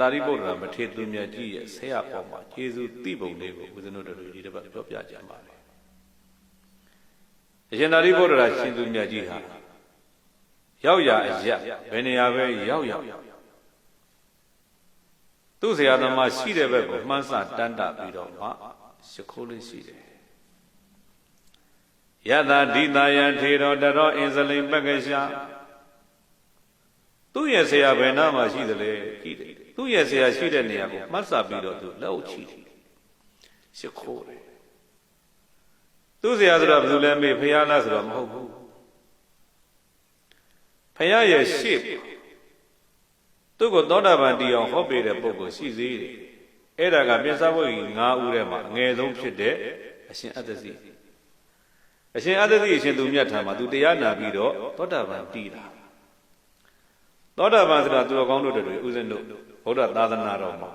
သာရိပုတ္တရာမထေရသူမြတ်ကြီးရဲ့ဆရာပေါ်မှာကျေးဇူးသိပုံလေးကိုဦးဇင်းတို့တို့ဒီတစ်ပတ်ပြောပြကြပါမယ်အရှင်သာရိပုတ္တရာရှင်သူမြတ်ကြီးဟာရောက်ရအရက်ဘယ်နေရာပဲရောက်သူ့ဆရာသမားရှိတဲ့ဘက်ကိုမှန်းဆတန်းတပြီးတော့မှရှ िख ိုးလေးရှိတယ်ယတဒိတာယထေရောတရောအင်္စလိမ်ပက္ကရှာသူ့ရဲ့ဆရာဘယ်နာမှာရှိသလဲကြည့်တယ်သူ့ရဲ့ဆရာရှိတဲ့နေရာကိုမှတ်စပြီးတော့သူလက်အုပ်ချီတယ်ရှ िख ိုးတယ်သူ့ဆရာဆိုတော့ဘယ်သူလဲမေးဖယားလားဆိုတော့မဟုတ်ဘူးဖယားရဲ့ရှေ့သူ့ကိုသောတာပန်တီအောင်ဟောပေးတဲ့ပုဂ္ဂိုလ်ရှိသေးတယ်အဲ့ဒါကပြစ္ဆဝိ9ဦးထဲမှာအငယ်ဆုံးဖြစ်တဲ့အရှင်အတ္တစီအရှင်အတ္တစီအရှင်သူမြတ်ထံမှာသူတရားနာပြီးတော့သောတာပန်တီးတာသောတာပန်ဆိုတာသူတော်ကောင်းတို့တွေဥစဉ်တို့ဘုရားသာသနာတော်မှာ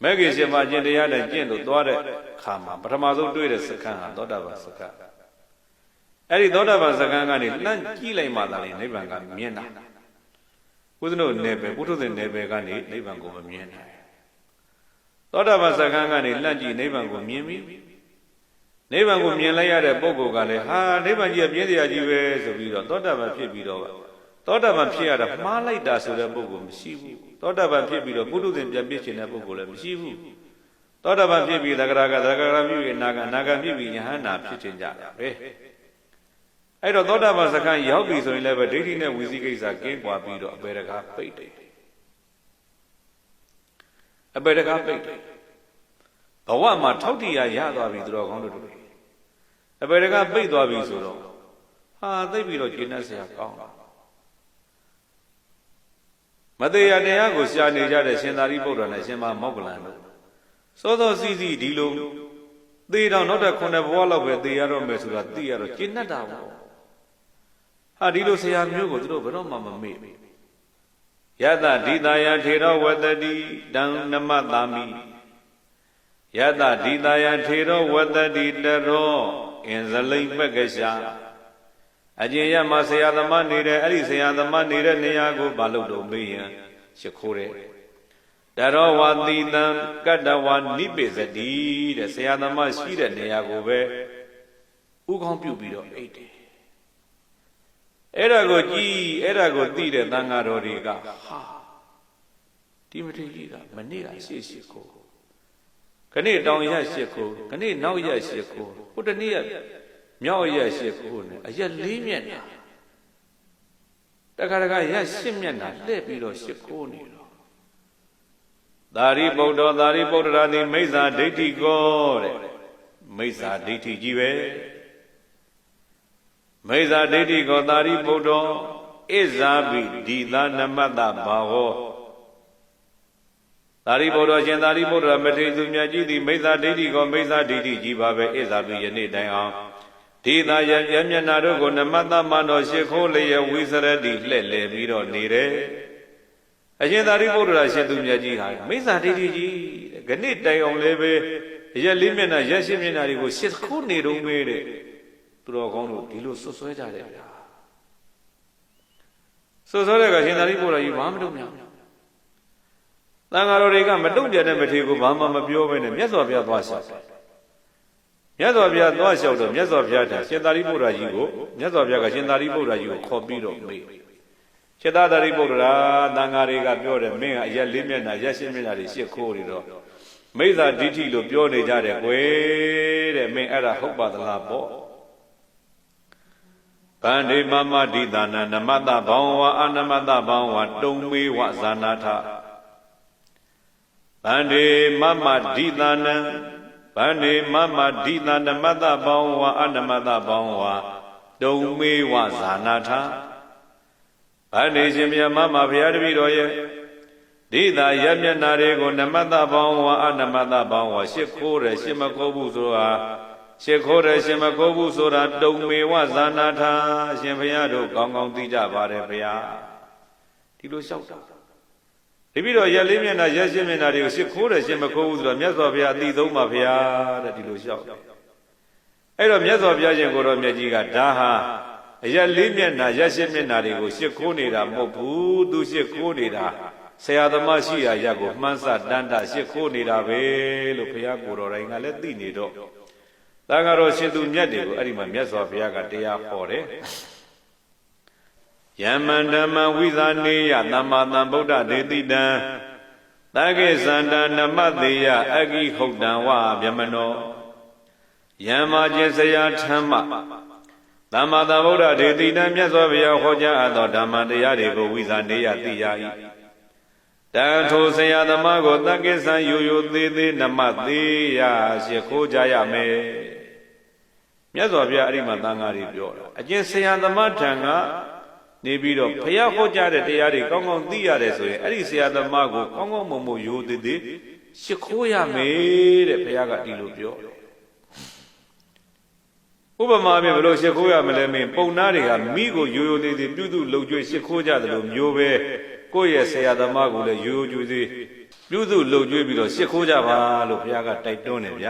မဲ့ခင်ရှင်မှာကျင့်တရားနဲ့ကျင့်လို့သွားတဲ့ခါမှာပထမဆုံးတွေ့တဲ့စခန်းဟာသောတာပန်စခန်းအဲ့ဒီသောတာပန်စခန်းကနေလှမ်းကြည့်လိုက်မှသာလေနိဗ္ဗာန်ကမြင်တာဥစဉ်တို့နယ်ပယ်ပုထုဇဉ်နယ်ပယ်ကနေနိဗ္ဗာန်ကိုမမြင်နိုင်သောတာပန်စခန်းကနေလှမ်းကြည့်နိဗ္ဗာန်ကိုမြင်ပြီနိဗ္ဗာန်ကိုမြင်လိုက်ရတဲ့ပုဂ္ဂိုလ်ကလည်းဟာနိဗ္ဗာန်ကြီးကပြင်းစရာကြီးပဲဆိုပြီးတော့သောတာပန်ဖြစ်ပြီးတော့သောတာပန်ဖြစ်ရတာမှားလိုက်တာဆိုတဲ့ပုဂ္ဂိုလ်မရှိဘူးသောတာပန်ဖြစ်ပြီးတော့ပုထုဇဉ်ပြန်ပြည့်ချင်တဲ့ပုဂ္ဂိုလ်လည်းမရှိဘူးသောတာပန်ဖြစ်ပြီးသဂရကဖြစ်ပြီးအနာဂဖြစ်ပြီးယဟန္တာဖြစ်ချင်ကြတာပဲအဲ့တော့သောတာပန်စခန်းရောက်ပြီဆိုရင်လည်းပဲဒိဋ္ဌိနဲ့ဝီစီကိစ္စကင်းကွာပြီးတော့အပေတကားပိတ်တယ်အပေတကားပိတ်တယ်ဘဝမှာထောက်တည်ရသွားပြီသူတော်ကောင်းတို့အပေတကားပိတ်သွားပြီဆိုတော့ဟာသိပြီးတော့ကျင့်တတ်စရာကောင်းတာမတရားတရားကိုရှာနေကြတဲ့ရှင်သာရိပုတ္တရာနဲ့ရှင်မမောက္ကလန်တို့စောစောစီးစီးဒီလိုသေတော့နောက်တဲ့9ဘဝလောက်ပဲသေရတော့မယ်ဆိုတာသိရတော့ကျင့်တတ်တာပေါ့ဟာဒီလိုဆရာမျိုးကိုသူတို့ဘယ်တော့မှမမေ့ယတဒိတာယထေရဝတ္တိတံနမတာမိယတဒိတာယထေရဝတ္တိတရောအင်္ဇလိမ်ပက္ကရှာအကျဉ်းရမှာဆရာသမားနေတဲ့အဲ့ဒီဆရာသမားနေတဲ့နေရာကိုဘာလို့တော့မေးရင်ရှ िख ိုးတယ်တရောဝတိတံကတ္တဝနိပိစတိတဲ့ဆရာသမားရှိတဲ့နေရာကိုပဲဥကောင်းပြုပြီးတော့အိတ်တယ်အဲ့ဒါကိုကြည်အဲ့ဒါကိုသိတဲ့သံဃာတော်တွေကဟာဒီမထေရကြီးကမနေ့ကရှေ့ရှ िख ိုးခဏတောင်ရရှ िख ိုးခဏနောက်ရရှ िख ိုးဟိုတနေ့မြောက်ရရှ िख ိုးနဲ့အရက်4မျက်နှာတခါတခါရ10မျက်နှာလှည့်ပြီးတော့ရှ िख ိုးနေတော့သာရိပုတ္တရာသည်မိစ္ဆာဒိဋ္ဌိကောတဲ့မိစ္ဆာဒိဋ္ဌိကြီးပဲမိစ္ဆာဒိဋ္ဌိကောသာရိပုတ္တဣဇာပိဒီသာနမတ္တဘာဝောသာရိပုတ္တရှင်သာရိပုတ္တရာမထေရသူမြတ်ကြီးသည်မိစ္ဆာဒိဋ္ဌိကောမိစ္ဆာဒိဋ္ဌိကြီးပါပဲဣဇာပိယနေ့တိုင်အောင်ဒီသာယမျက်နာတို့ကိုနမတ္တမတော်ရှ िख ိုးလျက်ဝိစရတိလှဲ့လေပြီးတော့နေတယ်အရှင်သာရိပုတ္တရာရှင်သူမြတ်ကြီးဟာမိစ္ဆာဒိဋ္ဌိကြီးတဲ့ခဏတိုင်အောင်လည်းပဲရက်4မျက်နှာရက်10မျက်နှာတွေကိုရှ िख ိုးနေတော့မေးတဲ့သူတော်ကောင်းတို့ဒီလိုဆွဆွဲကြတယ်ဗျာဆွဆွဲတဲ့ကရှင်သာရိပုတ္တရာကြီးဘာမတုံ့ပြန်သံဃာတော်တွေကမတုံ့ပြန်တဲ့မထေရကိုဘာမှမပြောဘဲနဲ့မြတ်စွာဘုရားသွားလျှောက်တယ်မြတ်စွာဘုရားသွားလျှောက်တော့မြတ်စွာဘုရားကရှင်သာရိပုတ္တရာကြီးကိုမြတ်စွာဘုရားကရှင်သာရိပုတ္တရာကြီးကိုခေါ်ပြီးတော့မေးရှင်သာရိပုတ္တရာသံဃာတွေကပြောတယ်မင်းကအရက်4မျက်နှာရက်10မျက်နှာတွေရှ िख ိုးနေတော့မိစ္ဆာဒိဋ္ဌိလို့ပြောနေကြတယ်ကွယ်တဲ့မင်းအဲ့ဒါဟုတ်ပါသလားပေါ့ဗန္ဓေမမဒိသနာနမတ္တဘောင်ဝါအနမတ္တဘောင်ဝါတုံမေဝဇာနာထဗန္ဓေမမဒိသနံဗန္ဓေမမဒိသနမတ္တဘောင်ဝါအနမတ္တဘောင်ဝါတုံမေဝဇာနာထဗန္ဓေရှင်မြတ်မမဘုရားတပည့်တော်ရဲ့ဒိသာယမျက်နာတွေကိုနမတ္တဘောင်ဝါအနမတ္တဘောင်ဝါရှ िख ိုးတယ်ရှ िख မကိုးဘူးဆိုတာရှ िख ိုးတယ်ရှ िख မကိုးဘူးဆိုတာတုံမေဝဇာနာထရှင်ဘုရားတို့ကောင်းကောင်းသိကြပါတယ်ဘုရားဒီလိုလျှောက်တာဒီပြီးတော့ရက်4မျက်နှာရက်10မျက်နှာတွေကိုရှ िख ိုးတယ်ရှ िख မကိုးဘူးဆိုတော့မြတ်စွာဘုရားအသိဆုံးပါဘုရားတဲ့ဒီလိုလျှောက်အဲ့တော့မြတ်စွာဘုရားရှင်ကိုယ်တော်မြတ်ကြီးကဒါဟာအရက်4မျက်နှာရက်10မျက်နှာတွေကိုရှ िख ိုးနေတာမဟုတ်ဘူးသူရှ िख ိုးနေတာ ဆရာသမားရှိရာရက်ကိုမှန်းဆတန်းတရှစ်ခိုးနေတာပဲလို့ဘုရားကိုယ်တော်တိုင်ကလည်းသိနေတော့တန်ဃာတော်ရှင်သူမြတ်တွေကိုအဲ့ဒီမှာမြတ်စွာဘုရားကတရားဟောတယ်ယမန္တမဝိဇာနေယသမ္မာသမ္ဗုဒ္ဓဒေတိတံသကေသန္တနမတေယအဂိဟုတ်တံဝဗျမနောယမ္မာကျင်စရာထမ်းမသမ္မာသမ္ဗုဒ္ဓဒေတိတံမြတ်စွာဘုရားဟောကြားအပ်သောဓမ္မတရားတွေကိုဝိဇာနေယသိရ၏တထိုဆရာသမားကိုသကေသံရိုရိုသေးသေးနမသေးရရှိခိုးကြရမယ်မြတ်စွာဘုရားအဲ့ဒီမှာသံဃာတွေပြောတာအကျင့်ဆရာသမားထံကနေပြီးတော့ဘုရားဟောကြားတဲ့တရားတွေကောင်းကောင်းသိရတယ်ဆိုရင်အဲ့ဒီဆရာသမားကိုကောင်းကောင်းမွန်မွန်ရိုသေးသေးရှိခိုးရမယ်တဲ့ဘုရားကဒီလိုပြောဥပမာဖြင့်ဘယ်လိုရှိခိုးရမလဲမင်းပုံနာတွေကမိကိုရိုရိုသေးသေးပြုစုလှုပ်ကြွေးရှိခိုးကြတယ်လို့မျိုးပဲကိုယ့်ရဲ့ဆရာသမားကိုလည်းရိုရိုကြွေးသေးပြုစုလှုပ်ကြွေးပြီးတော့ရှိခိုးကြပါလို့ဘုရားကတိုက်တွန်းတယ်ဗျ